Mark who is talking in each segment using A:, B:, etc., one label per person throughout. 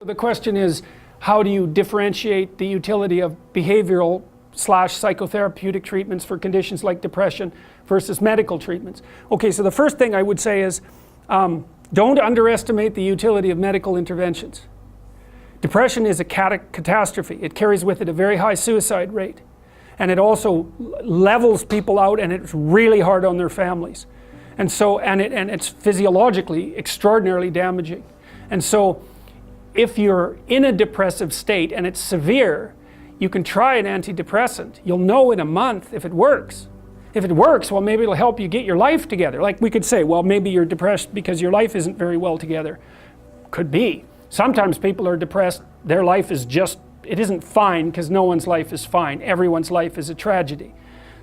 A: The question is, how do you differentiate the utility of behavioral / psychotherapeutic treatments for conditions like depression versus medical treatments? Okay, so the first thing I would say is, don't underestimate the utility of medical interventions. Depression is a catastrophe. It carries with it a very high suicide rate. And it also levels people out, and it's really hard on their families. And so, and it's physiologically extraordinarily damaging. And so, if you're in a depressive state and it's severe, you can try an antidepressant. You'll know in a month if it works. If it works, well, maybe it'll help you get your life together. Like we could say, well, maybe you're depressed because your life isn't very well together. Could be. Sometimes people are depressed, their life is just, it isn't fine, because no one's life is fine. Everyone's life is a tragedy.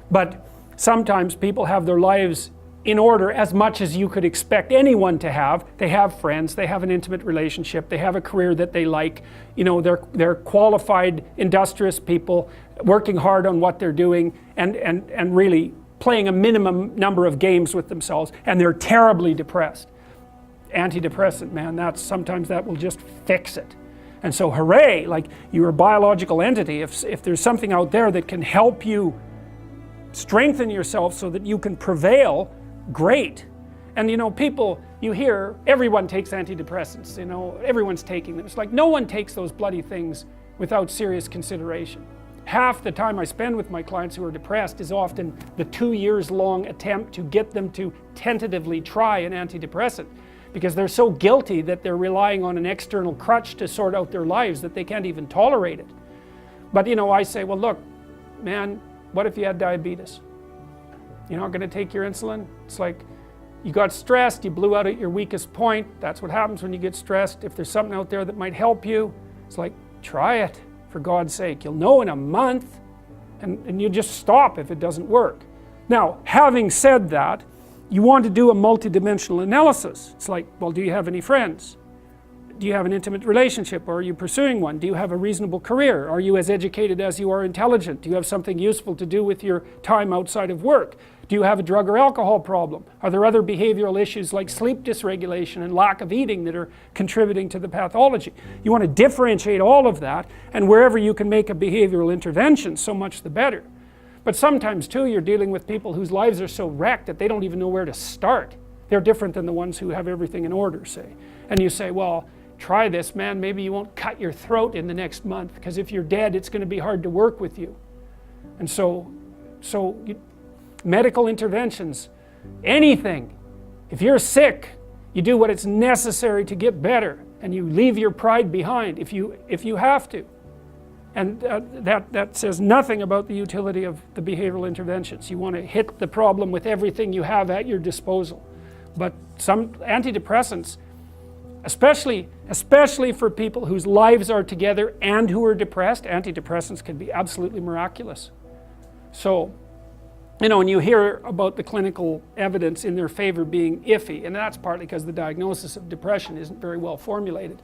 A: But sometimes people have their lives in order as much as you could expect anyone to have. They have friends, they have an intimate relationship, they have a career that they like, you know, they're qualified, industrious people working hard on what they're doing and really playing a minimum number of games with themselves, and they're terribly depressed. Antidepressant, man, sometimes that will just fix it. And so hooray, like you're a biological entity. If there's something out there that can help you strengthen yourself so that you can prevail, great. And you know, people, you hear everyone takes antidepressants, you know, everyone's taking them. It's like no one takes those bloody things without serious consideration. Half the time I spend with my clients who are depressed is often the 2 years long attempt to get them to tentatively try an antidepressant, because they're so guilty that they're relying on an external crutch to sort out their lives that they can't even tolerate it. But you know, I say, well look, man, what if you had diabetes? You're not going to take your insulin? It's like you got stressed, you blew out at your weakest point. That's what happens when you get stressed. If there's something out there that might help you, it's like, try it, for God's sake. You'll know in a month, and you just stop if it doesn't work. Now, having said that, you want to do a multidimensional analysis. It's like, well, do you have any friends? Do you have an intimate relationship, or are you pursuing one? Do you have a reasonable career? Are you as educated as you are intelligent? Do you have something useful to do with your time outside of work? Do you have a drug or alcohol problem? Are there other behavioral issues like sleep dysregulation and lack of eating that are contributing to the pathology? You want to differentiate all of that, and wherever you can make a behavioral intervention, so much the better. But sometimes too, you're dealing with people whose lives are so wrecked that they don't even know where to start. They're different than the ones who have everything in order, say. And you say, well, try this, man, maybe you won't cut your throat in the next month, because if you're dead, it's going to be hard to work with you. And medical interventions, anything. If you're sick, you do what is necessary to get better, and you leave your pride behind if you have to. And that says nothing about the utility of the behavioral interventions. You want to hit the problem with everything you have at your disposal. But some antidepressants, especially for people whose lives are together and who are depressed, antidepressants can be absolutely miraculous. So, you know, when you hear about the clinical evidence in their favor being iffy, and that's partly because the diagnosis of depression isn't very well formulated.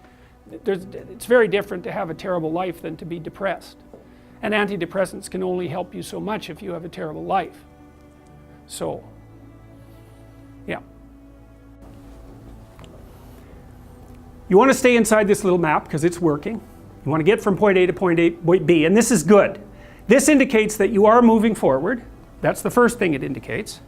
A: It's very different to have a terrible life than to be depressed. And antidepressants can only help you so much if you have a terrible life. So, yeah. You want to stay inside this little map because it's working. You want to get from point A to point B, and this is good. This indicates that you are moving forward. That's the first thing it indicates.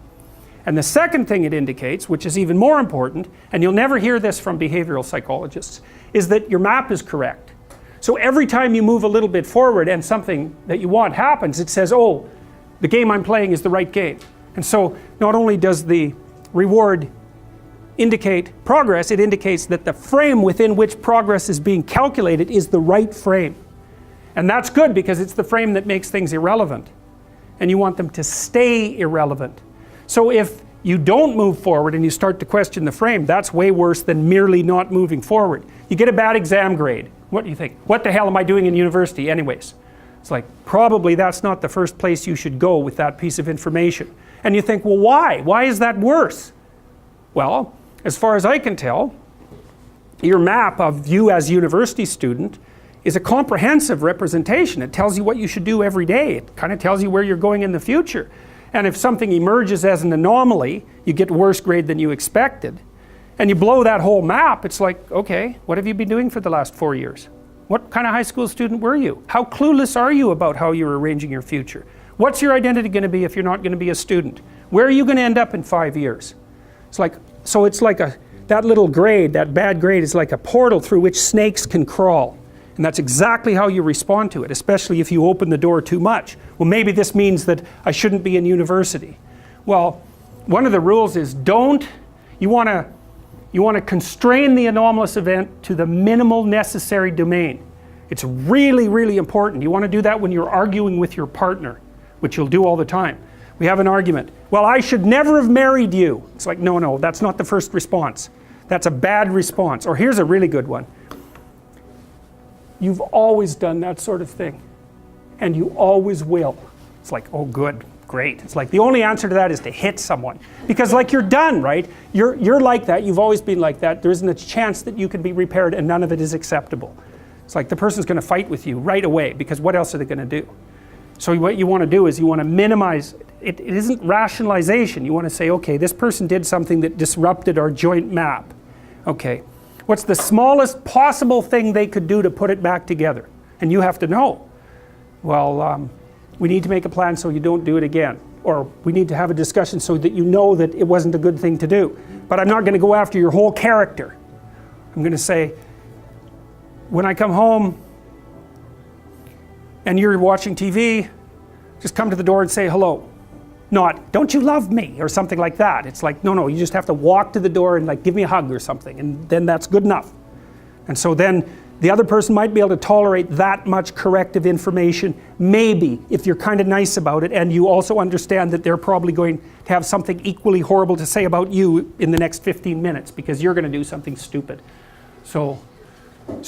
A: And the second thing it indicates, which is even more important, and you'll never hear this from behavioral psychologists, is that your map is correct. So every time you move a little bit forward and something that you want happens, it says, oh, the game I'm playing is the right game. And so not only does the reward indicate progress, it indicates that the frame within which progress is being calculated is the right frame. And that's good, because it's the frame that makes things irrelevant. And you want them to stay irrelevant. So if you don't move forward and you start to question the frame, that's way worse than merely not moving forward. You get a bad exam grade. What do you think? What the hell am I doing in university anyways? It's like, probably that's not the first place you should go with that piece of information. And you think, well, why? Why is that worse? Well, as far as I can tell, your map of you as a university student is a comprehensive representation. It tells you what you should do every day. It kind of tells you where you're going in the future. And if something emerges as an anomaly, you get a worse grade than you expected. and you blow that whole map, it's like, okay, what have you been doing for the last 4 years? What kind of high school student were you? How clueless are you about how you're arranging your future? What's your identity going to be if you're not going to be a student? Where are you going to end up in 5 years? It's like, so it's like that little grade, that bad grade is like a portal through which snakes can crawl. And that's exactly how you respond to it, especially if you open the door too much. Well, maybe this means that I shouldn't be in university. Well, one of the rules is you want to constrain the anomalous event to the minimal necessary domain. It's really, really important. You want to do that when you're arguing with your partner, which you'll do all the time. We have an argument. Well, I should never have married you. It's like, no, that's not the first response. That's a bad response. Or here's a really good one. You've always done that sort of thing, and you always will. It's like, oh good, great. It's like the only answer to that is to hit someone. Because like you're done, right? You're like that, you've always been like that. There isn't a chance that you can be repaired, and none of it is acceptable. It's like the person's going to fight with you right away, because what else are they going to do? So what you want to do is you want to minimize, it isn't rationalization. You want to say, okay, this person did something that disrupted our joint map. Okay, what's the smallest possible thing they could do to put it back together? And you have to know. Well, we need to make a plan so you don't do it again. Or we need to have a discussion so that you know that it wasn't a good thing to do. But I'm not going to go after your whole character. I'm going to say, when I come home and you're watching TV, just come to the door and say hello. Not, don't you love me? Or something like that. It's like, no, you just have to walk to the door and like give me a hug or something, and then that's good enough. And so then the other person might be able to tolerate that much corrective information, maybe, if you're kind of nice about it, and you also understand that they're probably going to have something equally horrible to say about you in the next 15 minutes because you're going to do something stupid. So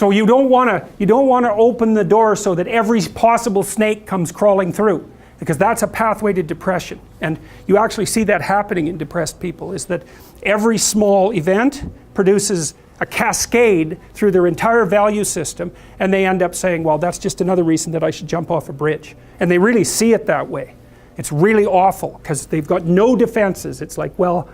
A: you don't want to open the door so that every possible snake comes crawling through, because that's a pathway to depression. And you actually see that happening in depressed people, is that every small event produces a cascade through their entire value system, and they end up saying, well, that's just another reason that I should jump off a bridge. And they really see it that way. It's really awful because they've got no defenses. It's like, well,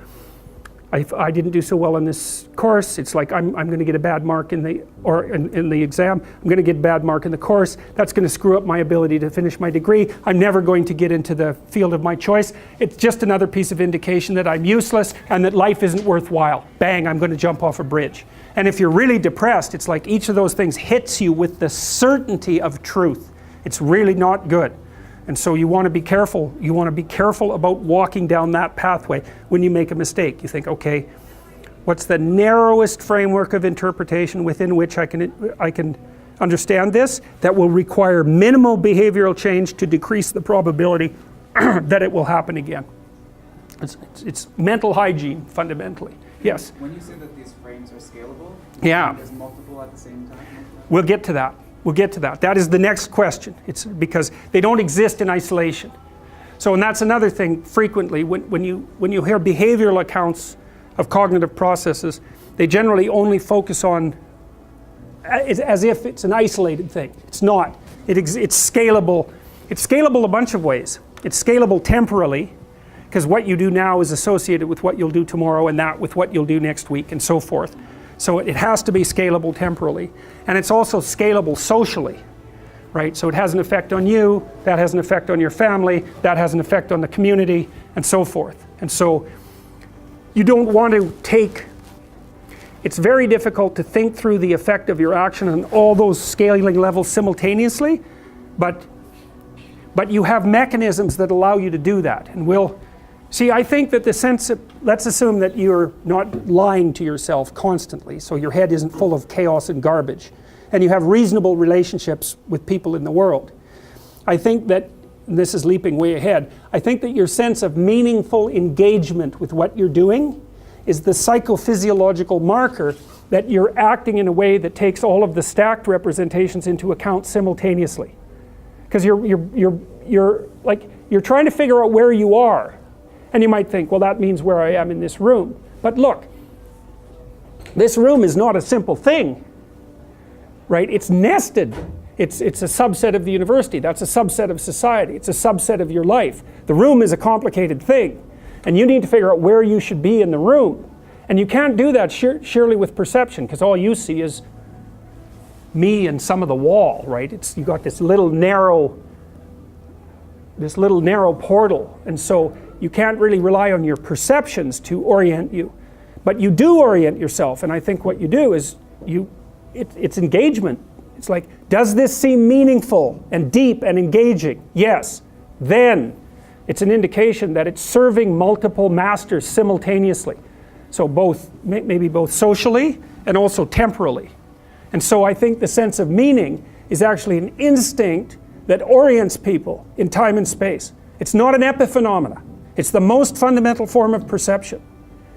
A: I didn't do so well in this course. It's like I'm going to get a bad mark in the exam. I'm going to get a bad mark in the course. That's going to screw up my ability to finish my degree. I'm never going to get into the field of my choice. It's just another piece of indication that I'm useless and that life isn't worthwhile. Bang, I'm going to jump off a bridge. And if you're really depressed, it's like each of those things hits you with the certainty of truth. It's really not good. And so you want to be careful. You want to be careful about walking down that pathway when you make a mistake. You think, okay, what's the narrowest framework of interpretation within which I can understand this that will require minimal behavioral change to decrease the probability that it will happen again? It's mental hygiene, fundamentally. Yes?
B: When you say that these frames are scalable,
A: yeah,
B: there's multiple at the same time?
A: We'll get to that. We'll get to that. That is the next question. It's because they don't exist in isolation. So, and that's another thing frequently when you hear behavioral accounts of cognitive processes, they generally only focus on as if it's an isolated thing. It's not. It's scalable. It's scalable a bunch of ways. It's scalable temporally, because what you do now is associated with what you'll do tomorrow, and that with what you'll do next week, and so forth. So it has to be scalable temporally. And it's also scalable socially, right? So it has an effect on you, that has an effect on your family, that has an effect on the community, and so forth. And so you don't want to it's very difficult to think through the effect of your action on all those scaling levels simultaneously, but you have mechanisms that allow you to do that. And see, I think that the sense of, let's assume that you're not lying to yourself constantly, so your head isn't full of chaos and garbage, and you have reasonable relationships with people in the world. I think that, and this is leaping way ahead, I think that your sense of meaningful engagement with what you're doing is the psychophysiological marker that you're acting in a way that takes all of the stacked representations into account simultaneously. Because you're trying to figure out where you are. And you might think, well, that means where I am in this room. But look, this room is not a simple thing, right? It's nested. It's a subset of the university. That's a subset of society. It's a subset of your life. The room is a complicated thing. And you need to figure out where you should be in the room. And you can't do that surely with perception, because all you see is me and some of the wall, right? You got this little narrow portal, and so you can't really rely on your perceptions to orient you. But you do orient yourself, and I think what you do is it's engagement. It's like, does this seem meaningful and deep and engaging? Yes. Then it's an indication that it's serving multiple masters simultaneously. So maybe both socially and also temporally. And so I think the sense of meaning is actually an instinct that orients people in time and space. It's not an epiphenomena. It's the most fundamental form of perception.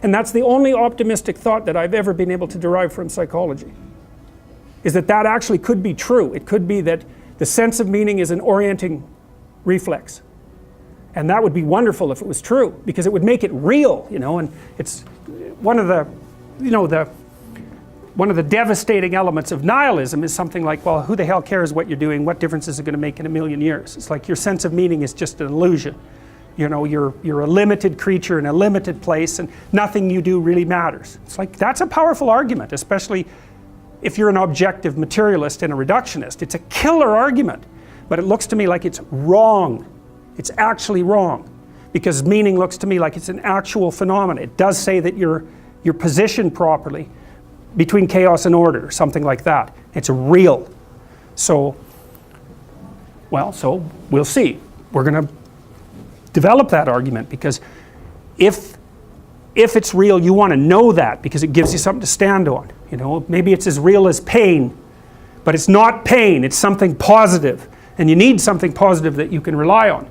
A: And that's the only optimistic thought that I've ever been able to derive from psychology. Is that actually could be true. It could be that the sense of meaning is an orienting reflex. And that would be wonderful if it was true, because it would make it real, and it's one of the devastating elements of nihilism is something like, well, who the hell cares what you're doing? What difference is it going to make in a million years? It's like your sense of meaning is just an illusion. You're a limited creature in a limited place, and nothing you do really matters. It's like, that's a powerful argument, especially if you're an objective materialist and a reductionist. It's a killer argument, but it looks to me like it's wrong. It's actually wrong, because meaning looks to me like it's an actual phenomenon. It does say that you're positioned properly between chaos and order, or something like that. It's real. So we'll see. We're going to develop that argument, because if it's real, you want to know that, because it gives you something to stand on. Maybe it's as real as pain, but it's not pain. It's something positive, and you need something positive that you can rely on.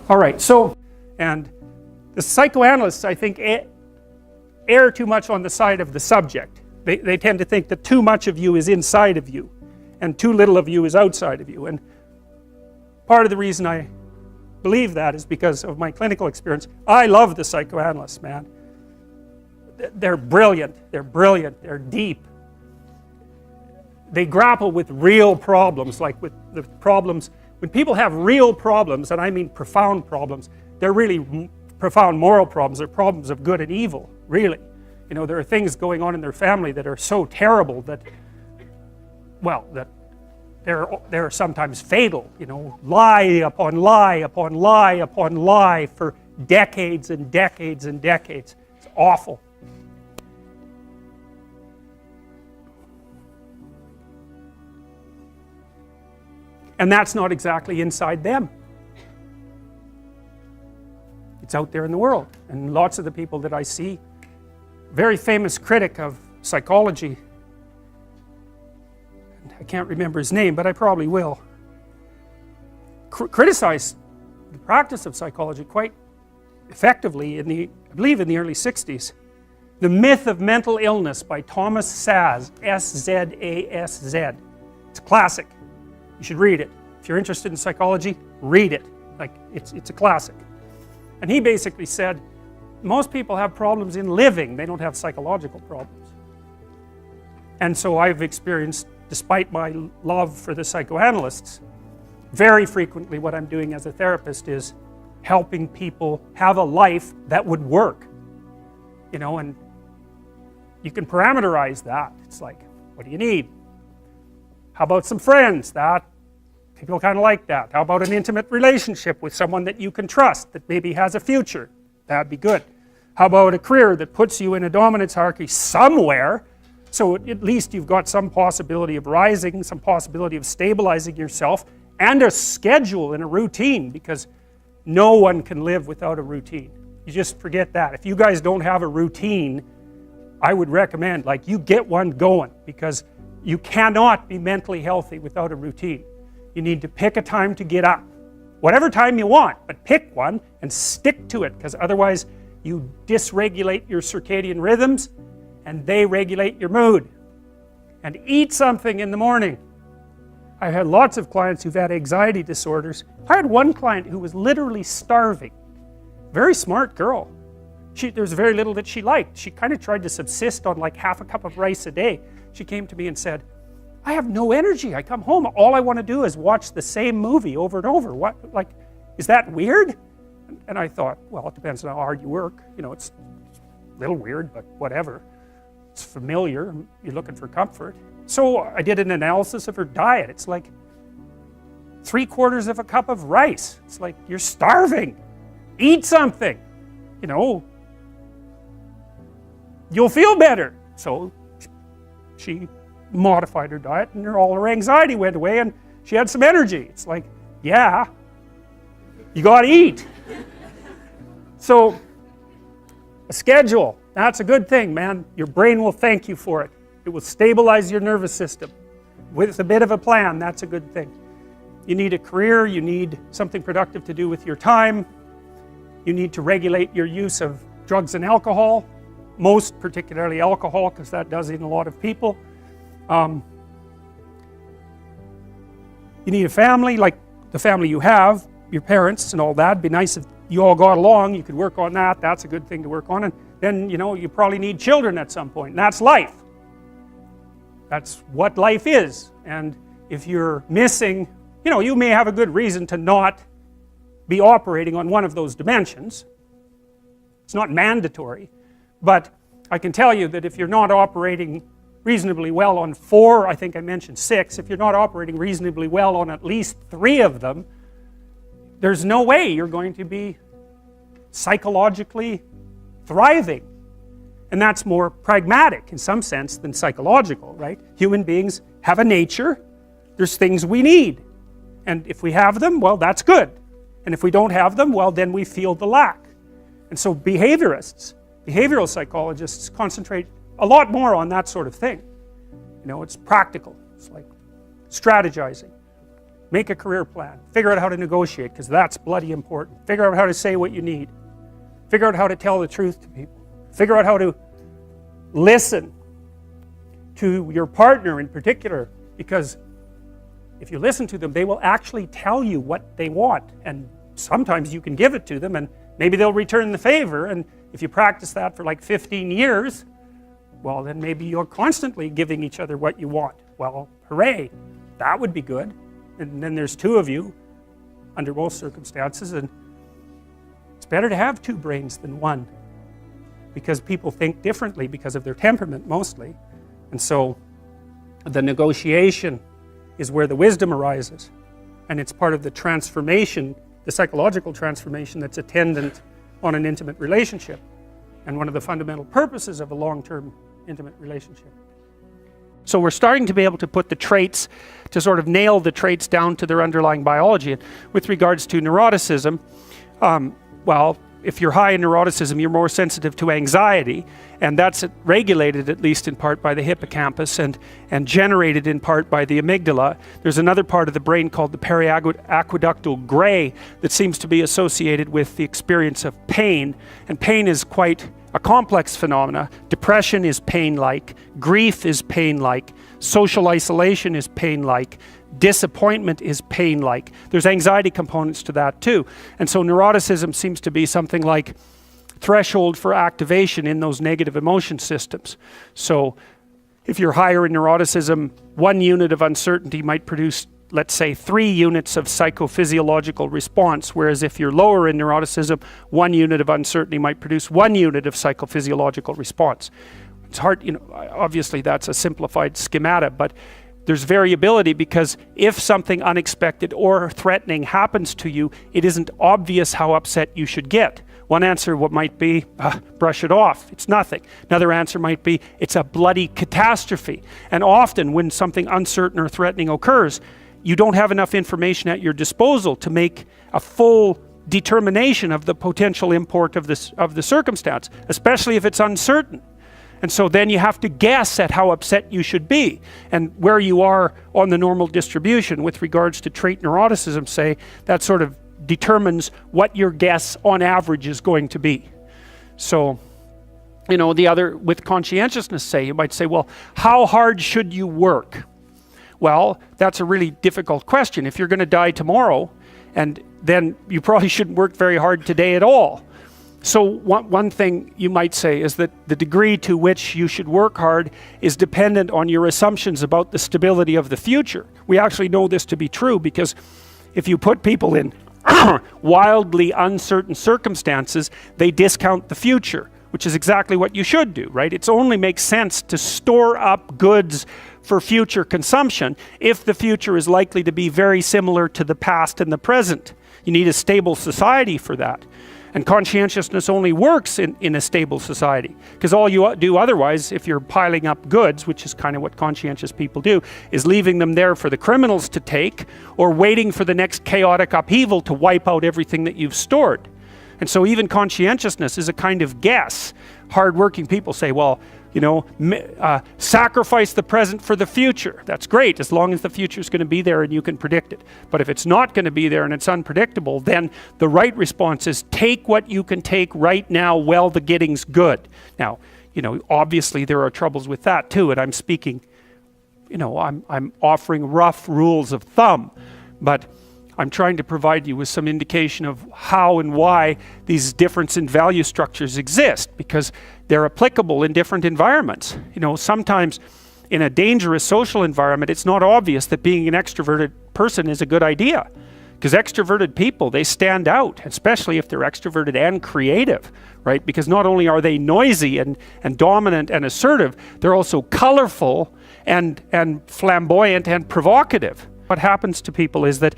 A: All right, and the psychoanalysts, I think, err too much on the side of the subject. They tend to think that too much of you is inside of you, and too little of you is outside of you. And part of the reason I believe that is because of my clinical experience. I love the psychoanalysts, man. They're brilliant, they're deep. They grapple with real problems, like with the problems. When people have real problems, and I mean profound problems, they're really profound moral problems. They're problems of good and evil, really. There are things going on in their family that are so terrible that they're sometimes fatal. Lie upon lie upon lie upon lie for decades and decades and decades. It's awful. And that's not exactly inside them. It's out there in the world. And lots of the people that I see, very famous critic of psychology, I can't remember his name, but I probably will, criticize the practice of psychology quite effectively I believe in the early 60s. The Myth of Mental Illness by Thomas Szasz, S-Z-A-S-Z. It's a classic. You should read it. If you're interested in psychology, read it. It's a classic. And he basically said, most people have problems in living. They don't have psychological problems. And so I've experienced, despite my love for the psychoanalysts, very frequently what I'm doing as a therapist is helping people have a life that would work. And you can parameterize that. It's like, what do you need? How about some friends? People kind of like that. How about an intimate relationship with someone that you can trust, that maybe has a future? That'd be good. How about a career that puts you in a dominance hierarchy somewhere, so at least you've got some possibility of rising, some possibility of stabilizing yourself, and a schedule and a routine, because no one can live without a routine. You just forget that. If you guys don't have a routine, I would recommend, you get one going, because you cannot be mentally healthy without a routine. You need to pick a time to get up. Whatever time you want, but pick one and stick to it, because otherwise you dysregulate your circadian rhythms and they regulate your mood. And eat something in the morning. I've had lots of clients who've had anxiety disorders. I had one client who was literally starving. Very smart girl. There's very little that she liked. She kind of tried to subsist on half a cup of rice a day. She came to me and said, I have no energy. I come home, all I want to do is watch the same movie over and over. What, is that weird? And I thought, well, it depends on how hard you work. a little weird, but whatever. It's familiar, you're looking for comfort. So I did an analysis of her diet. It's like 3/4 of a cup of rice. It's like, you're starving. Eat something. You know, you'll feel better. So she modified her diet and all her anxiety went away and she had some energy. It's like, yeah, you gotta eat. So a schedule, that's a good thing, man. Your brain will thank you for it. It will stabilize your nervous system. With a bit of a plan, that's a good thing. You need a career, you need something productive to do with your time. You need to regulate your use of drugs and alcohol, most particularly alcohol, because that does in a lot of people. You need a family, like the family you have, your parents and all that. It'd be nice if you all got along, you could work on that. That's a good thing to work on. And then, you know, you probably need children at some point, and that's life. That's what life is. And if you're missing, you know, you may have a good reason to not be operating on one of those dimensions. It's not mandatory, but I can tell you that if you're not operating reasonably well on 4, I think I mentioned 6, if you're not operating reasonably well on at least 3 of them, there's no way you're going to be psychologically thriving. And that's more pragmatic in some sense than psychological, right? Human beings have a nature, there's things we need. And if we have them, well, that's good. And if we don't have them, well, then we feel the lack. And so behaviorists, behavioral psychologists concentrate a lot more on that sort of thing. You know, it's practical. It's like strategizing. Make a career plan. Figure out how to negotiate, because that's bloody important. Figure out how to say what you need. Figure out how to tell the truth to people. Figure out how to listen to your partner in particular, because if you listen to them, they will actually tell you what they want, and sometimes you can give it to them and maybe they'll return the favor. And if you practice that for like 15 years, well, then maybe you're constantly giving each other what you want. Well, hooray, that would be good. And then there's 2 of you under most circumstances, and it's better to have 2 brains than 1, because people think differently because of their temperament mostly. And so the negotiation is where the wisdom arises, and it's part of the transformation, the psychological transformation that's attendant on an intimate relationship, and one of the fundamental purposes of a long-term intimate relationship. So we're starting to be able to put the traits, to sort of nail the traits down to their underlying biology. And with regards to neuroticism, well, if you're high in neuroticism, you're more sensitive to anxiety, and that's regulated at least in part by the hippocampus and generated in part by the amygdala. There's another part of the brain called the periaqueductal gray that seems to be associated with the experience of pain, and pain is quite a complex phenomena. Depression is pain-like, grief is pain-like, social isolation is pain-like, disappointment is pain-like. There's anxiety components to that too. And so neuroticism seems to be something like threshold for activation in those negative emotion systems. So if you're higher in neuroticism, 1 unit of uncertainty might produce, let's say, 3 units of psychophysiological response, whereas if you're lower in neuroticism, 1 unit of uncertainty might produce 1 unit of psychophysiological response. It's hard, you know, obviously that's a simplified schemata, but there's variability, because if something unexpected or threatening happens to you, it isn't obvious how upset you should get. One answer might be, brush it off, it's nothing. Another answer might be, it's a bloody catastrophe. And often when something uncertain or threatening occurs, you don't have enough information at your disposal to make a full determination of the potential import of the circumstance, especially if it's uncertain. And so then you have to guess at how upset you should be, and where you are on the normal distribution with regards to trait neuroticism, say, that sort of determines what your guess on average is going to be. So, you know, the other, with conscientiousness, say, you might say, well, how hard should you work? Well, that's a really difficult question. If you're going to die tomorrow, and then you probably shouldn't work very hard today at all. So one thing you might say is that the degree to which you should work hard is dependent on your assumptions about the stability of the future. We actually know this to be true, because if you put people in wildly uncertain circumstances, they discount the future, which is exactly what you should do, right? It only makes sense to store up goods for future consumption if the future is likely to be very similar to the past and the present. You need a stable society for that. And conscientiousness only works in a stable society, because all you do otherwise, if you're piling up goods, which is kind of what conscientious people do, is leaving them there for the criminals to take, or waiting for the next chaotic upheaval to wipe out everything that you've stored. And so even conscientiousness is a kind of guess. Hardworking people say, well, you know, sacrifice the present for the future. That's great, as long as the future is going to be there and you can predict it. But if it's not going to be there and it's unpredictable, then the right response is take what you can take right now while the getting's good. Now, you know, obviously there are troubles with that too, and I'm speaking, you know, I'm offering rough rules of thumb, but I'm trying to provide you with some indication of how and why these difference in value structures exist, because they're applicable in different environments. You know, sometimes in a dangerous social environment, it's not obvious that being an extroverted person is a good idea, because extroverted people, they stand out, especially if they're extroverted and creative, right? Because not only are they noisy and dominant and assertive, they're also colorful and flamboyant and provocative. What happens to people is that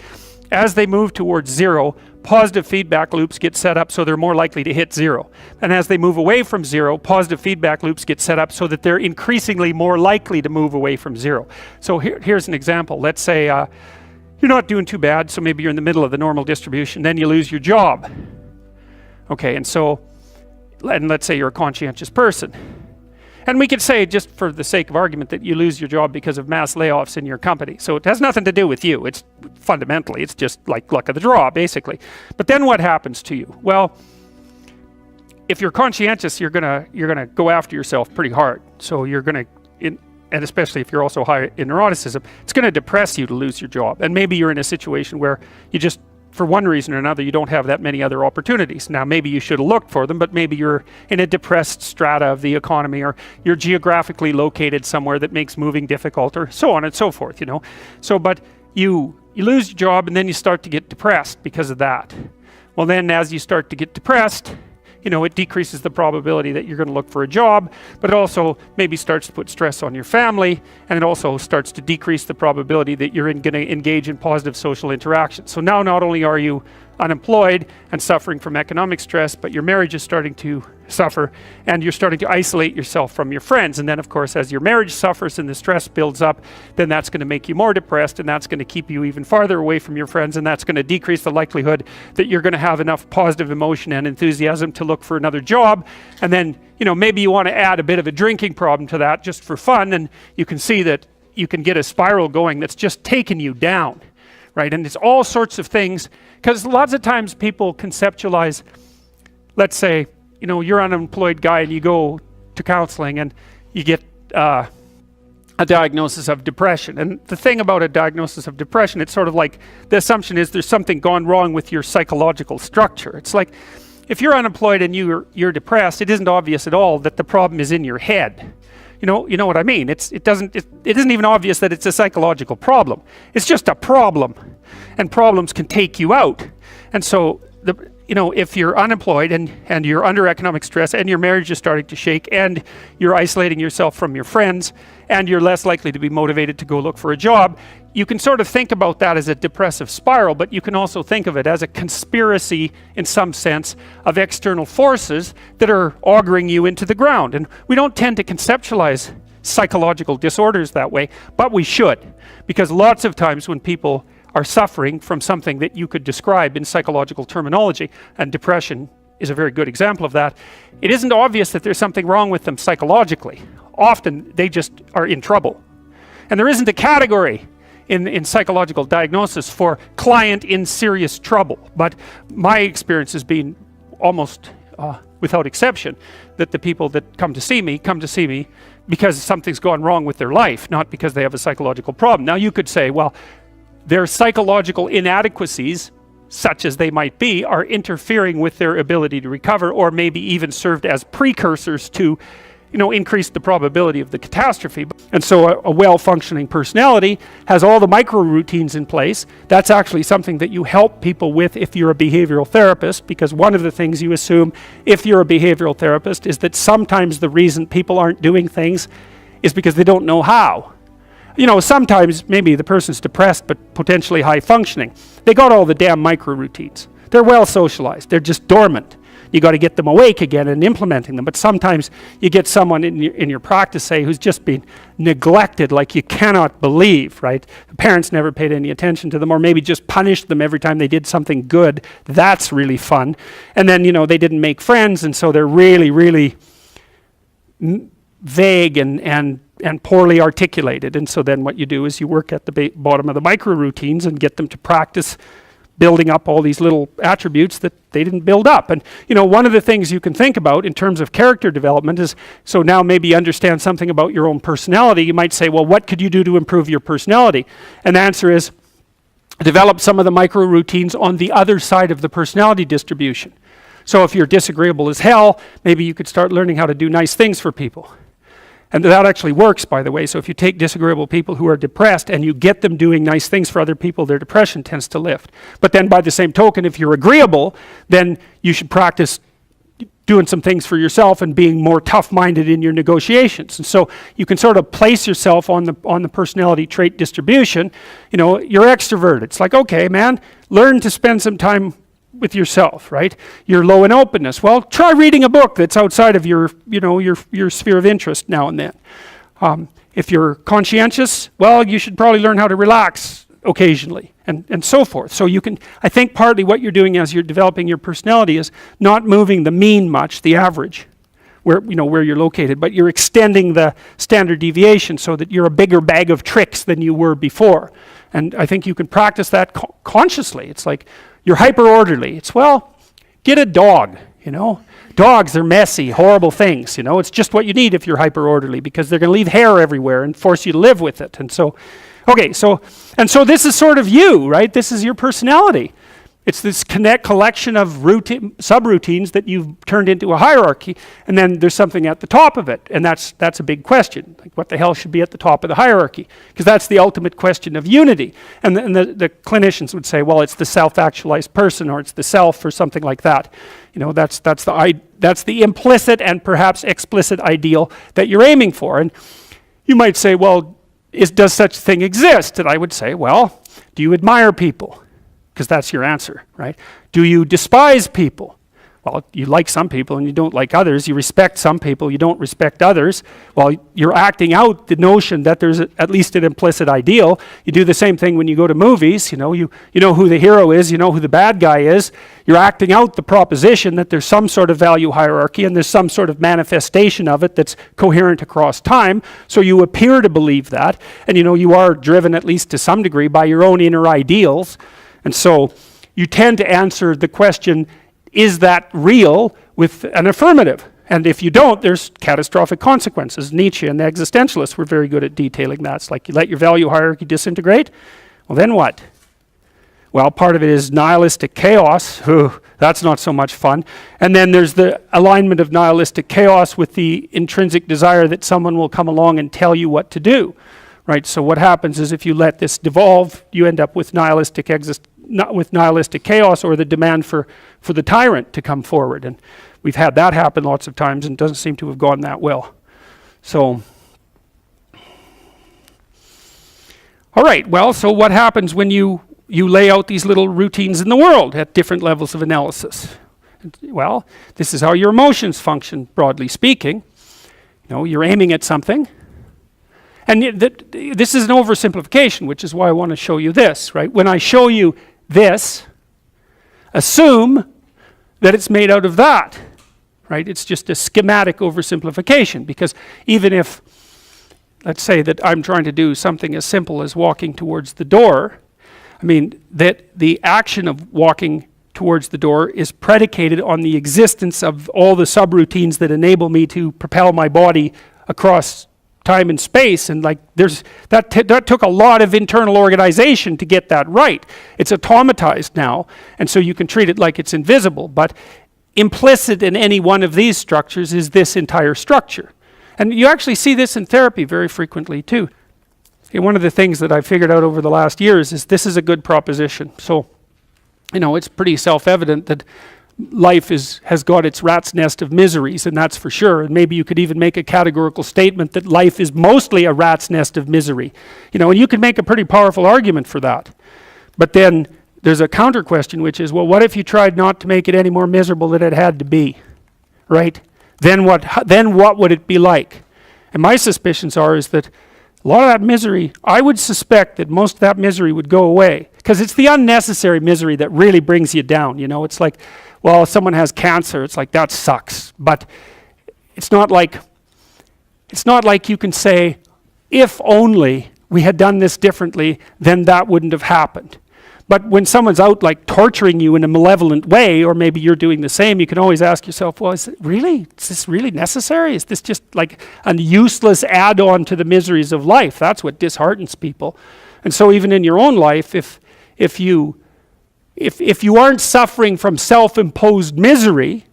A: as they move towards zero, positive feedback loops get set up so they're more likely to hit zero. And as they move away from zero, positive feedback loops get set up so that they're increasingly more likely to move away from zero. So here's an example. Let's say you're not doing too bad, so maybe you're in the middle of the normal distribution, then you lose your job. Okay, and let's say you're a conscientious person. And we could say, just for the sake of argument, that you lose your job because of mass layoffs in your company. So it has nothing to do with you. It's fundamentally, it's just like luck of the draw, basically. But then what happens to you? Well, if you're conscientious, you're gonna go after yourself pretty hard. So you're gonna, and especially if you're also high in neuroticism, it's gonna depress you to lose your job. And maybe you're in a situation where you just, for one reason or another, you don't have that many other opportunities. Now, maybe you should have looked for them, but maybe you're in a depressed strata of the economy, or you're geographically located somewhere that makes moving difficult, or so on and so forth, you know. So, but you lose your job and then you start to get depressed because of that. Well, then as you start to get depressed, you know, it decreases the probability that you're going to look for a job, but it also maybe starts to put stress on your family, and it also starts to decrease the probability that you're going to engage in positive social interaction. So now not only are you unemployed and suffering from economic stress, but your marriage is starting to suffer, and you're starting to isolate yourself from your friends. And then of course, as your marriage suffers and the stress builds up, then that's going to make you more depressed, and that's going to keep you even farther away from your friends, and that's going to decrease the likelihood that you're going to have enough positive emotion and enthusiasm to look for another job. And then, you know, maybe you want to add a bit of a drinking problem to that just for fun, and you can see that you can get a spiral going that's just taking you down, right? And it's all sorts of things, because lots of times people conceptualize, let's say, you know, you're an unemployed guy and you go to counseling and you get a diagnosis of depression. And the thing about a diagnosis of depression, it's sort of like the assumption is there's something gone wrong with your psychological structure. It's like if you're unemployed and you're depressed, it isn't obvious at all that the problem is in your head. You know what I mean? It isn't even obvious that it's a psychological problem. It's just a problem, and problems can take you out. And so you know, if you're unemployed and you're under economic stress and your marriage is starting to shake and you're isolating yourself from your friends and you're less likely to be motivated to go look for a job, you can sort of think about that as a depressive spiral, but you can also think of it as a conspiracy in some sense of external forces that are auguring you into the ground. And we don't tend to conceptualize psychological disorders that way, but we should, because lots of times when people are suffering from something that you could describe in psychological terminology, and depression is a very good example of that, it isn't obvious that there's something wrong with them psychologically. Often they just are in trouble. And there isn't a category in psychological diagnosis for client in serious trouble. But my experience has been almost without exception that the people that come to see me because something's gone wrong with their life, not because they have a psychological problem. Now you could say, well, their psychological inadequacies, such as they might be, are interfering with their ability to recover, or maybe even served as precursors to increase the probability of the catastrophe. And so a well-functioning personality has all the micro routines in place. That's actually something that you help people with if you're a behavioral therapist, because one of the things you assume if you're a behavioral therapist is that sometimes the reason people aren't doing things is because they don't know how. Sometimes maybe the person's depressed but potentially high functioning. They got all the damn micro routines. They're well socialized. They're just dormant. You got to get them awake again and implementing them. But sometimes you get someone in your practice, say, who's just been neglected like you cannot believe, right? The parents never paid any attention to them, or maybe just punished them every time they did something good. That's really fun. And then, they didn't make friends, and so they're really, really vague and poorly articulated. And so then what you do is you work at the bottom of the micro routines and get them to practice building up all these little attributes that they didn't build up. And one of the things you can think about in terms of character development is, so now maybe you understand something about your own personality. You might say, well, what could you do to improve your personality? And the answer is develop some of the micro routines on the other side of the personality distribution. So if you're disagreeable as hell, maybe you could start learning how to do nice things for people. And that actually works, by the way. So if you take disagreeable people who are depressed and you get them doing nice things for other people, their depression tends to lift. But then by the same token, if you're agreeable, then you should practice doing some things for yourself and being more tough-minded in your negotiations. And so you can sort of place yourself on the personality trait distribution. You're extroverted. It's like, okay, man, learn to spend some time with yourself, right? You're low in openness. Well, try reading a book that's outside of your sphere of interest now and then. If you're conscientious, well, you should probably learn how to relax occasionally, and so forth. So I think partly what you're doing as you're developing your personality is not moving the mean much, the average, where you're located, but you're extending the standard deviation so that you're a bigger bag of tricks than you were before. And I think you can practice that consciously. It's like, you're hyper-orderly. It's, well, get a dog, Dogs are messy, horrible things, It's just what you need if you're hyper-orderly, because they're going to leave hair everywhere and force you to live with it. And so, so this is sort of you, right? This is your personality. It's this collection of subroutines that you've turned into a hierarchy, and then there's something at the top of it, and that's a big question. Like, what the hell should be at the top of the hierarchy? Because that's the ultimate question of unity. And the clinicians would say, well, it's the self-actualized person, or it's the self, or something like that. That's the implicit and perhaps explicit ideal that you're aiming for. And you might say, well, does such a thing exist? And I would say, well, do you admire people? Because that's your answer, right? Do you despise people? Well, you like some people and you don't like others. You respect some people, you don't respect others. Well, you're acting out the notion that there's at least an implicit ideal. You do the same thing when you go to movies. You know who the hero is, you know who the bad guy is. You're acting out the proposition that there's some sort of value hierarchy and there's some sort of manifestation of it that's coherent across time. So you appear to believe that, and you are driven at least to some degree by your own inner ideals. And so you tend to answer the question, is that real, with an affirmative? And if you don't, there's catastrophic consequences. Nietzsche and the existentialists were very good at detailing that. It's like, you let your value hierarchy disintegrate, well, then what? Well, part of it is nihilistic chaos. That's not so much fun. And then there's the alignment of nihilistic chaos with the intrinsic desire that someone will come along and tell you what to do. Right, so what happens is if you let this devolve, you end up with nihilistic chaos, or the demand for the tyrant to come forward. And we've had that happen lots of times, and it doesn't seem to have gone that well. So, all right, well, so what happens when you lay out these little routines in the world at different levels of analysis? Well, this is how your emotions function, broadly speaking. You're aiming at something. And this is an oversimplification, which is why I want to show you this, right? When I show you this, assume that it's made out of that, right? It's just a schematic oversimplification, because even if, let's say that I'm trying to do something as simple as walking towards the door, that the action of walking towards the door is predicated on the existence of all the subroutines that enable me to propel my body across time and space, and that took a lot of internal organization to get that right. It's automatized now, and so you can treat it like it's invisible, but implicit in any one of these structures is this entire structure. And you actually see this in therapy very frequently too. Okay, one of the things that I've figured out over the last years is this is a good proposition. So, it's pretty self-evident that life has got its rat's nest of miseries, and that's for sure. And maybe you could even make a categorical statement that life is mostly a rat's nest of misery. And you can make a pretty powerful argument for that. But then there's a counter question, which is, well, what if you tried not to make it any more miserable than it had to be, right? Then what would it be like? And my suspicions is that a lot of that misery, I would suspect that most of that misery would go away, because it's the unnecessary misery that really brings you down. It's like, well, if someone has cancer, it's like, that sucks. But it's not like you can say, if only we had done this differently, then that wouldn't have happened. But when someone's out like torturing you in a malevolent way, or maybe you're doing the same, you can always ask yourself, well, is this really necessary? Is this just like a useless add-on to the miseries of life? That's what disheartens people. And so even in your own life, if you aren't suffering from self-imposed misery,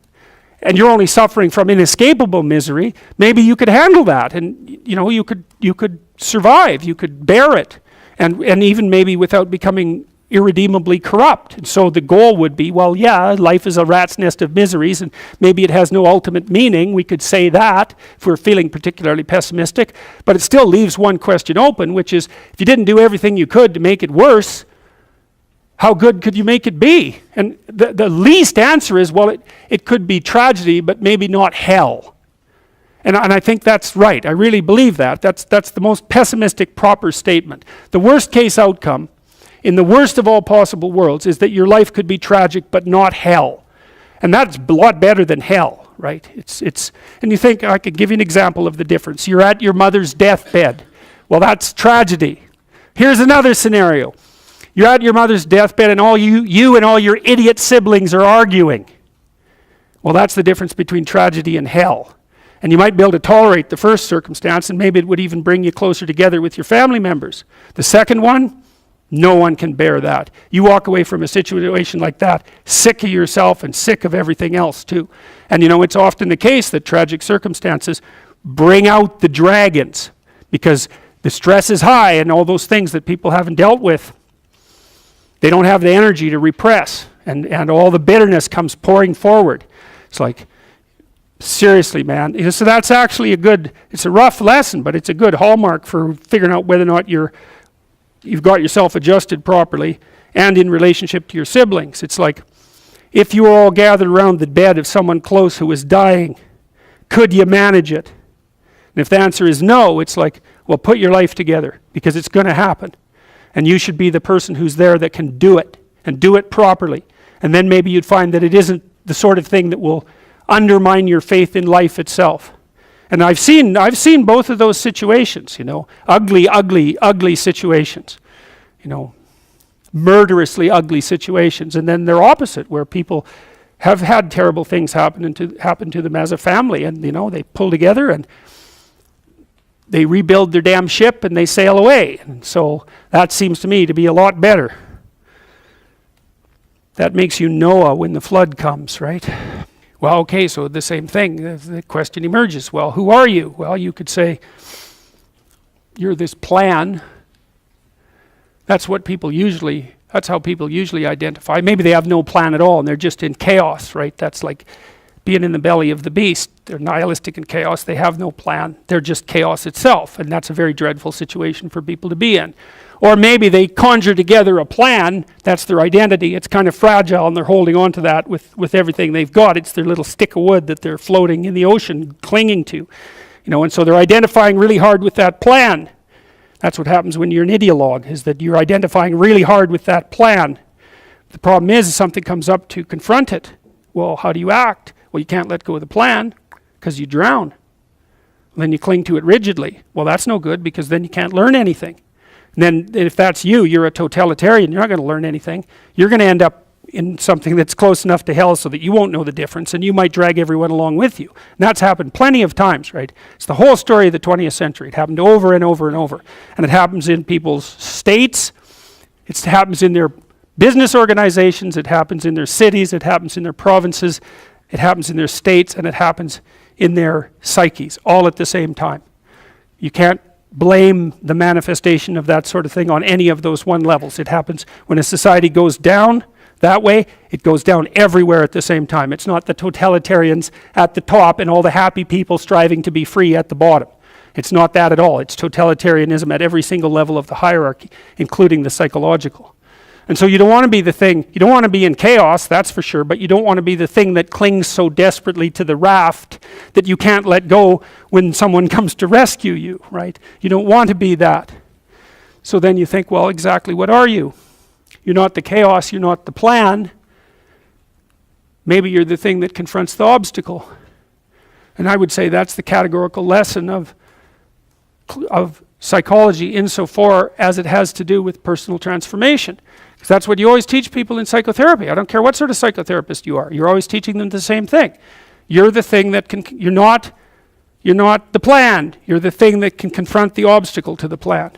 A: and you're only suffering from inescapable misery, maybe you could handle that, and you could survive, you could bear it, and even maybe without becoming irredeemably corrupt. And so the goal would be, well, yeah, life is a rat's nest of miseries, and maybe it has no ultimate meaning. We could say that if we're feeling particularly pessimistic, but it still leaves one question open, which is, if you didn't do everything you could to make it worse, how good could you make it be? And the least answer is, well, it could be tragedy, but maybe not hell. And I think that's right. I really believe that. That's the most pessimistic, proper statement. The worst case outcome, in the worst of all possible worlds, is that your life could be tragic, but not hell. And that's a lot better than hell, right? And you think, I could give you an example of the difference. You're at your mother's deathbed. Well, that's tragedy. Here's another scenario. You're at your mother's deathbed, and you and all your idiot siblings are arguing. Well, that's the difference between tragedy and hell. And you might be able to tolerate the first circumstance, and maybe it would even bring you closer together with your family members. The second one, no one can bear that. You walk away from a situation like that sick of yourself and sick of everything else too. And it's often the case that tragic circumstances bring out the dragons, because the stress is high and all those things that people haven't dealt with, they don't have the energy to repress, and all the bitterness comes pouring forward. It's like, seriously, man. So that's actually it's a rough lesson, but it's a good hallmark for figuring out whether or not you've got yourself adjusted properly, and in relationship to your siblings. It's like, if you were all gathered around the bed of someone close who was dying, could you manage it? And if the answer is no, it's like, well, put your life together, because it's going to happen. And you should be the person who's there that can do it, and do it properly. And then maybe you'd find that it isn't the sort of thing that will undermine your faith in life itself. And I've seen both of those situations, ugly situations, murderously ugly situations. And then they're opposite, where people have had terrible things happen to them as a family, and they pull together and they rebuild their damn ship and they sail away. And so that seems to me to be a lot better. That makes you Noah when the flood comes, right? Well, okay, so the same thing. The question emerges, well, who are you? Well, you could say, you're this plan. That's how people usually identify. Maybe they have no plan at all and they're just in chaos, right? That's like being in the belly of the beast. They're nihilistic in chaos. They have no plan. They're just chaos itself. And that's a very dreadful situation for people to be in. Or maybe they conjure together a plan. That's their identity. It's kind of fragile and they're holding on to that with everything they've got. It's their little stick of wood that they're floating in the ocean, clinging to. And so they're identifying really hard with that plan. That's what happens when you're an ideologue, is that you're identifying really hard with that plan. The problem is something comes up to confront it. Well, how do you act? Well, you can't let go of the plan because you drown. Then you cling to it rigidly. Well, that's no good, because then you can't learn anything. And then if that's you're a totalitarian, you're not going to learn anything. You're going to end up in something that's close enough to hell so that you won't know the difference, and you might drag everyone along with you. And that's happened plenty of times, right? It's the whole story of the 20th century. It happened over and over and over. And it happens in people's states. It happens in their business organizations. It happens in their cities. It happens in their provinces. it happens in their states, and it happens in their psyches, all at the same time. You can't blame the manifestation of that sort of thing on any of those one levels. It happens when a society goes down that way, it goes down everywhere at the same time. It's not the totalitarians at the top and all the happy people striving to be free at the bottom. It's not that at all. It's totalitarianism at every single level of the hierarchy, including the psychological. And so you don't want to be the thing, you don't want to be in chaos, that's for sure, but you don't want to be the thing that clings so desperately to the raft that you can't let go when someone comes to rescue you, right? You don't want to be that. So then you think, well, exactly what are you? You're not the chaos, you're not the plan. Maybe you're the thing that confronts the obstacle. And I would say that's the categorical lesson of psychology insofar as it has to do with personal transformation. Because that's what you always teach people in psychotherapy. I don't care what sort of psychotherapist you are. You're always teaching them the same thing. You're the thing that can, you're not the plan. You're the thing that can confront the obstacle to the plan.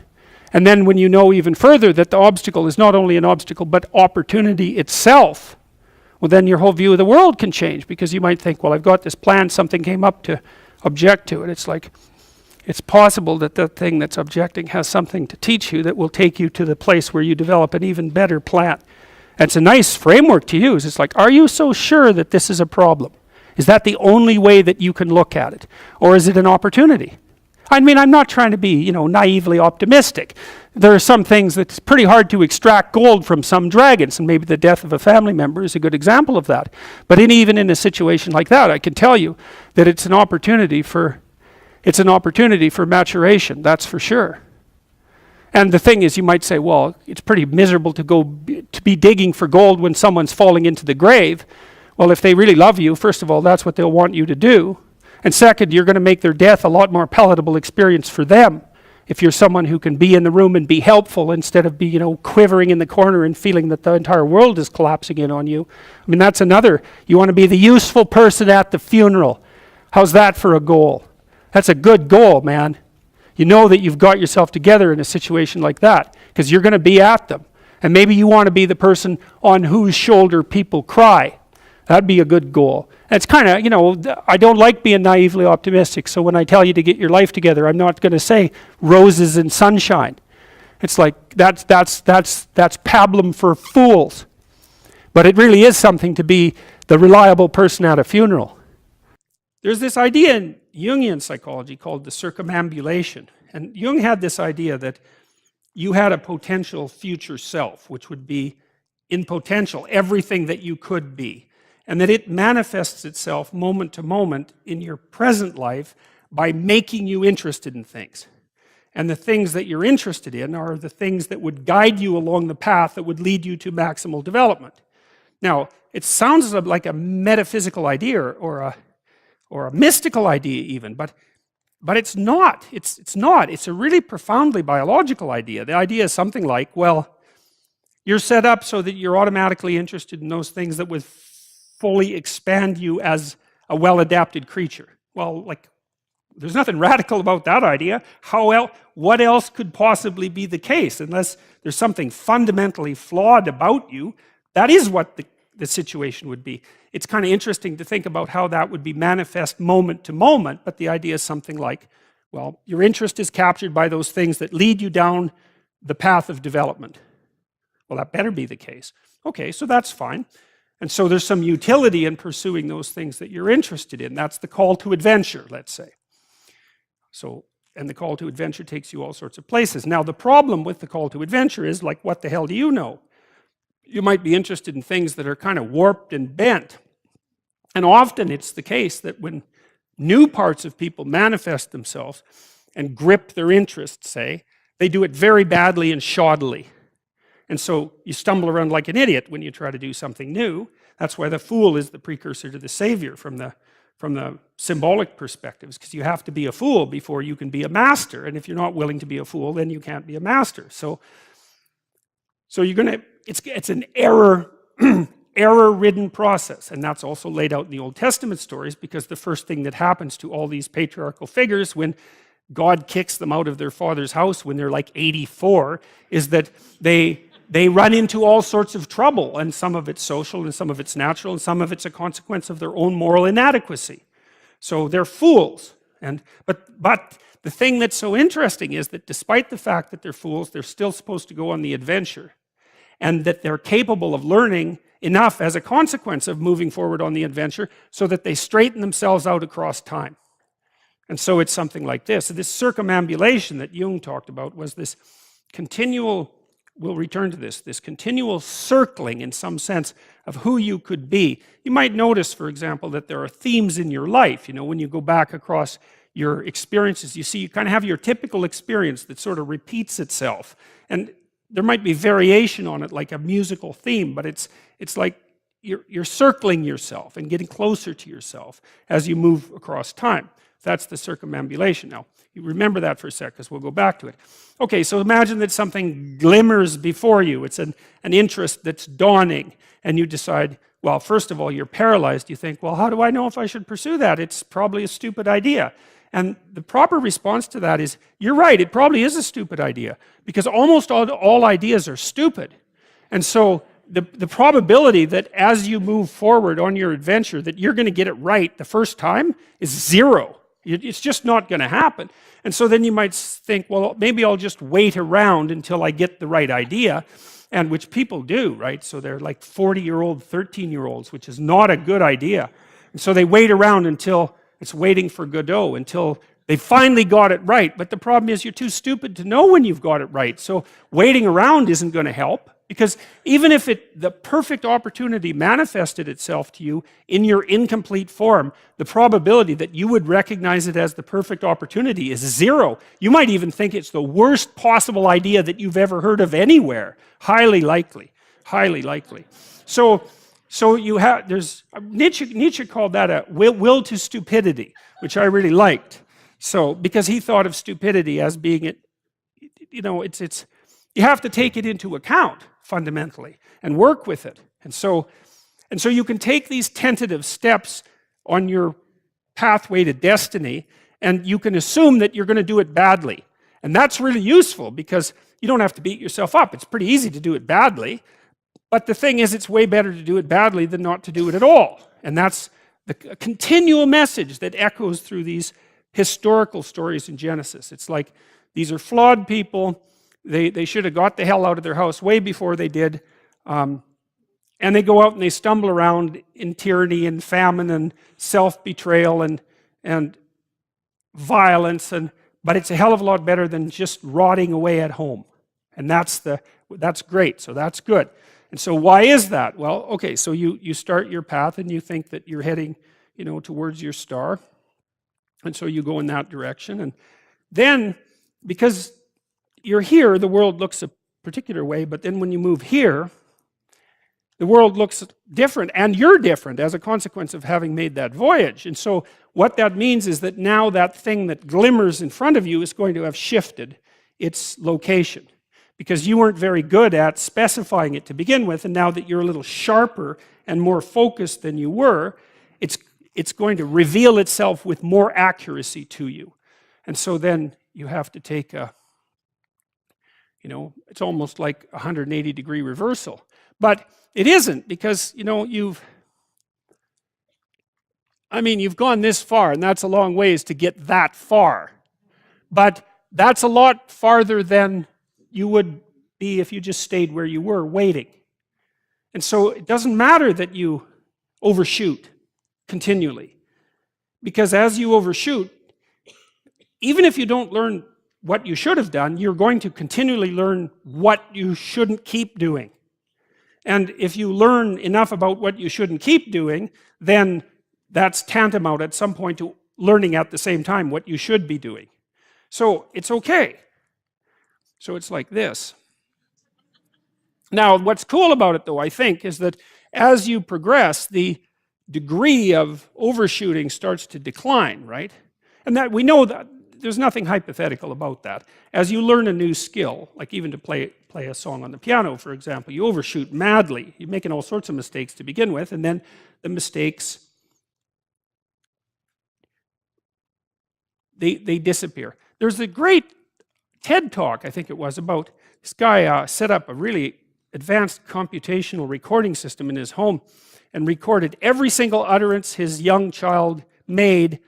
A: And then when you know even further that the obstacle is not only an obstacle but opportunity itself, well then your whole view of the world can change, because you might think, well, I've got this plan, something came up to object to it. It's like, it's possible that the thing that's objecting has something to teach you that will take you to the place where you develop an even better plan. And it's a nice framework to use. It's like, are you so sure that this is a problem? Is that the only way that you can look at it? Or is it an opportunity? I mean, I'm not trying to be, naively optimistic. There are some things that's pretty hard to extract gold from some dragons, and maybe the death of a family member is a good example of that. But even in a situation like that, I can tell you that it's an opportunity for maturation, that's for sure. And the thing is, you might say, well, it's pretty miserable to be digging for gold when someone's falling into the grave. Well, if they really love you, first of all, that's what they'll want you to do. And second, you're going to make their death a lot more palatable experience for them if you're someone who can be in the room and be helpful instead of be, quivering in the corner and feeling that the entire world is collapsing in on you. I mean, that's another. You want to be the useful person at the funeral. How's that for a goal? That's a good goal, man. You know that you've got yourself together in a situation like that because you're going to be at them. And maybe you want to be the person on whose shoulder people cry. That'd be a good goal. And it's kind of, I don't like being naively optimistic, so when I tell you to get your life together, I'm not going to say roses and sunshine. It's like, that's pablum for fools. But it really is something to be the reliable person at a funeral. There's this idea in Jungian psychology called the circumambulation. And Jung had this idea that you had a potential future self, which would be in potential everything that you could be. And that it manifests itself moment to moment in your present life by making you interested in things. And the things that you're interested in are the things that would guide you along the path that would lead you to maximal development. Now, it sounds like a metaphysical idea or a mystical idea even, but it's not. It's not. It's a really profoundly biological idea. The idea is something like, well, you're set up so that you're automatically interested in those things that would fully expand you as a well-adapted creature. Well, there's nothing radical about that idea. What else could possibly be the case? Unless there's something fundamentally flawed about you, that is what the situation would be. It's kind of interesting to think about how that would be manifest moment to moment, but the idea is something like, well, your interest is captured by those things that lead you down the path of development. Well, that better be the case. Okay, so that's fine. And so there's some utility in pursuing those things that you're interested in. That's the call to adventure, let's say. And the call to adventure takes you all sorts of places. Now, the problem with the call to adventure is, like, what the hell do you know? You might be interested in things that are kind of warped and bent. And often it's the case that when new parts of people manifest themselves and grip their interests, say, they do it very badly and shoddily. And so you stumble around like an idiot when you try to do something new. That's why the fool is the precursor to the savior from the symbolic perspectives, because you have to be a fool before you can be a master. And if you're not willing to be a fool, then you can't be a master. So you're going to, it's an error-ridden process. And that's also laid out in the Old Testament stories, because the first thing that happens to all these patriarchal figures when God kicks them out of their father's house when they're like 84 is that they they run into all sorts of trouble, and some of it's social, and some of it's natural, and some of it's a consequence of their own moral inadequacy. So they're fools. But the thing that's so interesting is that despite the fact that they're fools, they're still supposed to go on the adventure, and that they're capable of learning enough as a consequence of moving forward on the adventure so that they straighten themselves out across time. And so it's something like this. So this circumambulation that Jung talked about was this continual, we'll return to this continual circling in some sense of who you could be. You might notice, for example, that there are themes in your life. You know, when you go back across your experiences, you see you kind of have your typical experience that sort of repeats itself. And there might be variation on it, like a musical theme, but it's like you're circling yourself and getting closer to yourself as you move across time. That's the circumambulation. Now, you remember that for a sec, because we'll go back to it. Okay, so imagine that something glimmers before you. It's an interest that's dawning, and you decide, well, first of all, you're paralyzed. You think, well, how do I know if I should pursue that? It's probably a stupid idea. And the proper response to that is, you're right, it probably is a stupid idea, because almost all ideas are stupid. And so the probability that as you move forward on your adventure that you're going to get it right the first time is zero. It's just not going to happen. And so then you might think, well, maybe I'll just wait around until I get the right idea, and which people do, right? So they're like 40-year-old, 13-year-olds, which is not a good idea. And so they wait around until it's waiting for Godot, until they finally got it right. But the problem is you're too stupid to know when you've got it right. So waiting around isn't going to help, because even if the perfect opportunity manifested itself to you in your incomplete form, the probability that you would recognize it as the perfect opportunity is zero. You might even think it's the worst possible idea that you've ever heard of anywhere. Highly likely. Highly likely. So you have, Nietzsche called that a will to stupidity, which I really liked. So, because he thought of stupidity as being, you know, you have to take it into account fundamentally and work with it. And so you can take these tentative steps on your pathway to destiny, and you can assume that you're going to do it badly. And that's really useful, because you don't have to beat yourself up. It's pretty easy to do it badly. But the thing is, it's way better to do it badly than not to do it at all. And that's the continual message that echoes through these historical stories in Genesis. It's like, these are flawed people. They should have got the hell out of their house way before they did. And they go out and they stumble around in tyranny and famine and self-betrayal and violence. But it's a hell of a lot better than just rotting away at home. And that's great. So that's good. And so why is that? Well, okay, so you start your path and you think that you're heading, you know, towards your star. And so you go in that direction. And then, because you're here, the world looks a particular way, but then when you move here, the world looks different, and you're different as a consequence of having made that voyage. And so what that means is that now that thing that glimmers in front of you is going to have shifted its location, because you weren't very good at specifying it to begin with, and now that you're a little sharper and more focused than you were, it's going to reveal itself with more accuracy to you. And so then you have to take it's almost like a 180-degree reversal. But it isn't, because, you know, you've gone this far, and that's a long ways to get that far. But that's a lot farther than you would be if you just stayed where you were, waiting. And so it doesn't matter that you overshoot continually, because as you overshoot, even if you don't learn what you should have done, you're going to continually learn what you shouldn't keep doing. And if you learn enough about what you shouldn't keep doing, then that's tantamount at some point to learning at the same time what you should be doing. So it's okay. So it's like this. Now, what's cool about it, though, I think, is that as you progress, the degree of overshooting starts to decline, right? And that we know that there's nothing hypothetical about that. As you learn a new skill, like even to play a song on the piano, for example, you overshoot madly. You're making all sorts of mistakes to begin with, and then the mistakes, they disappear. There's a great TED talk, I think it was, about this guy set up a really advanced computational recording system in his home and recorded every single utterance his young child made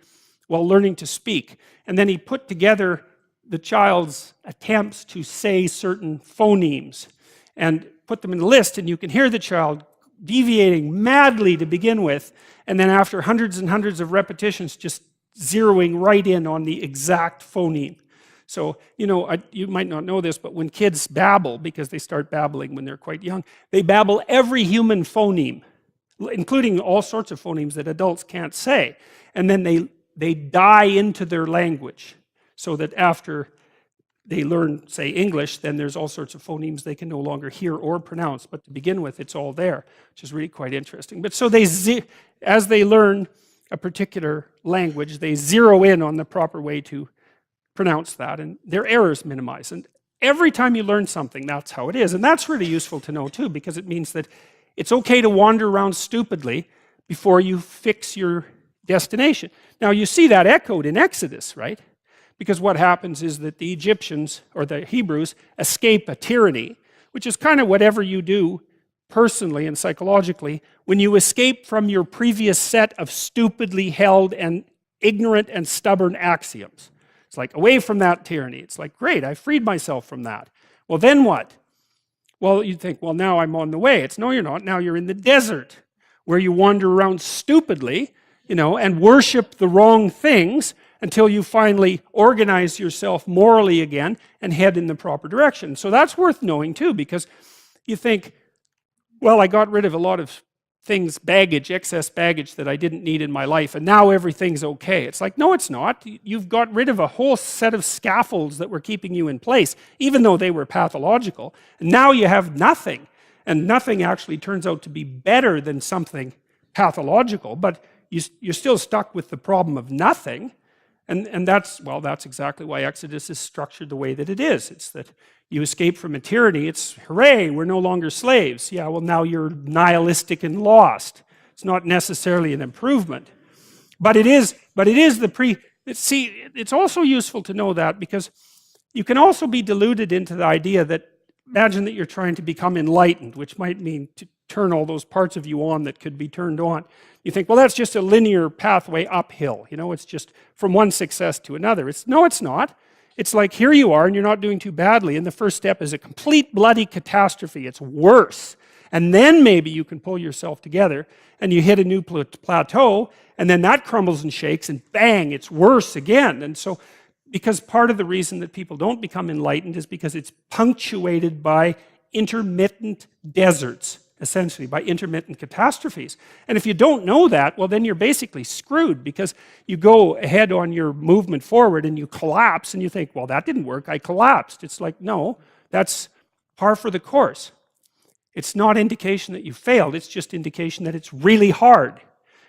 A: while learning to speak. And then he put together the child's attempts to say certain phonemes and put them in a list, and you can hear the child deviating madly to begin with, and then after hundreds and hundreds of repetitions just zeroing right in on the exact phoneme. So, you know, you might not know this, but when kids babble, because they start babbling when they're quite young, they babble every human phoneme, including all sorts of phonemes that adults can't say. And then they die into their language, so that after they learn, say, English, then there's all sorts of phonemes they can no longer hear or pronounce. But to begin with, it's all there, which is really quite interesting. But so as they learn a particular language, they zero in on the proper way to pronounce that, and their errors minimize. And every time you learn something, that's how it is. And that's really useful to know too, because it means that it's okay to wander around stupidly before you fix your destination. Now you see that echoed in Exodus, right? Because what happens is that the Egyptians, or the Hebrews, escape a tyranny, which is kind of whatever you do personally and psychologically when you escape from your previous set of stupidly held and ignorant and stubborn axioms. It's like, away from that tyranny. It's like, great, I freed myself from that. Well, then what? Well, you think, well, now I'm on the way. It's, no, you're not. Now you're in the desert, where you wander around stupidly, you know, and worship the wrong things until you finally organize yourself morally again and head in the proper direction. So that's worth knowing too, because you think, well, I got rid of a lot of things, baggage, excess baggage that I didn't need in my life, and now everything's okay. It's like, no, it's not. You've got rid of a whole set of scaffolds that were keeping you in place, even though they were pathological, and now you have nothing. And nothing actually turns out to be better than something pathological, but you're still stuck with the problem of nothing. And that's, well, that's exactly why Exodus is structured the way that it is. It's that you escape from a tyranny. It's, hooray, we're no longer slaves. Yeah, well, now you're nihilistic and lost. It's not necessarily an improvement. But it is see, it's also useful to know that, because you can also be deluded into the idea that, imagine that you're trying to become enlightened, which might mean to turn all those parts of you on that could be turned on. You think, well, that's just a linear pathway uphill. You know, it's just from one success to another. No, it's not. It's like, here you are and you're not doing too badly, and the first step is a complete bloody catastrophe. It's worse. And then maybe you can pull yourself together and you hit a new plateau, and then that crumbles and shakes, and bang, it's worse again. And so, because part of the reason that people don't become enlightened is because it's punctuated by intermittent deserts, essentially, by intermittent catastrophes. And if you don't know that, well, then you're basically screwed, because you go ahead on your movement forward and you collapse and you think, well, that didn't work, I collapsed. It's like, no, that's par for the course. It's not indication that you failed, it's just indication that it's really hard.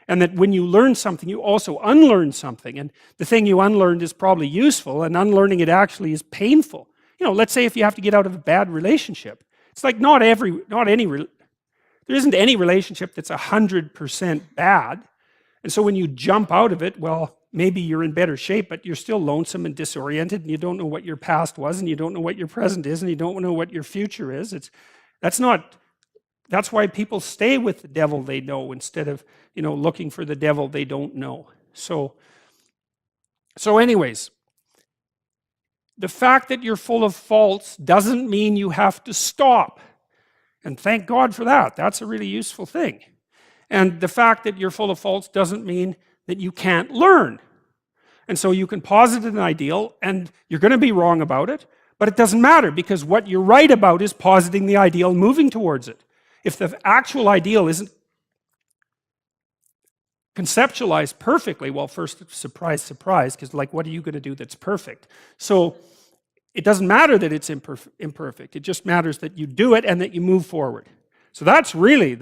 A: And that when you learn something, you also unlearn something. And the thing you unlearned is probably useful, and unlearning it actually is painful. You know, let's say if you have to get out of a bad relationship. It's like there isn't any relationship that's 100% bad. And so when you jump out of it, well, maybe you're in better shape, but you're still lonesome and disoriented, and you don't know what your past was, and you don't know what your present is, and you don't know what your future is. That's why people stay with the devil they know instead of, you know, looking for the devil they don't know. So anyways, the fact that you're full of faults doesn't mean you have to stop. And thank God for that. That's a really useful thing. And the fact that you're full of faults doesn't mean that you can't learn. And so you can posit an ideal, and you're going to be wrong about it, but it doesn't matter, because what you're right about is positing the ideal and moving towards it. If the actual ideal isn't conceptualized perfectly, well, first, surprise, surprise, because like, what are you going to do that's perfect? So it doesn't matter that it's imperfect. It just matters that you do it and that you move forward. So that's really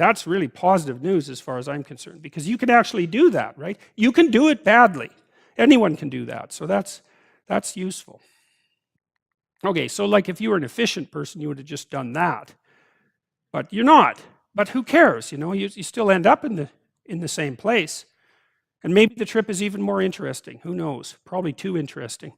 A: positive news as far as I'm concerned, because you can actually do that, right? You can do it badly. Anyone can do that. So that's useful. Okay, so like if you were an efficient person, you would have just done that. But you're not. But who cares? You know, you still end up in the same place. And maybe the trip is even more interesting. Who knows? Probably too interesting.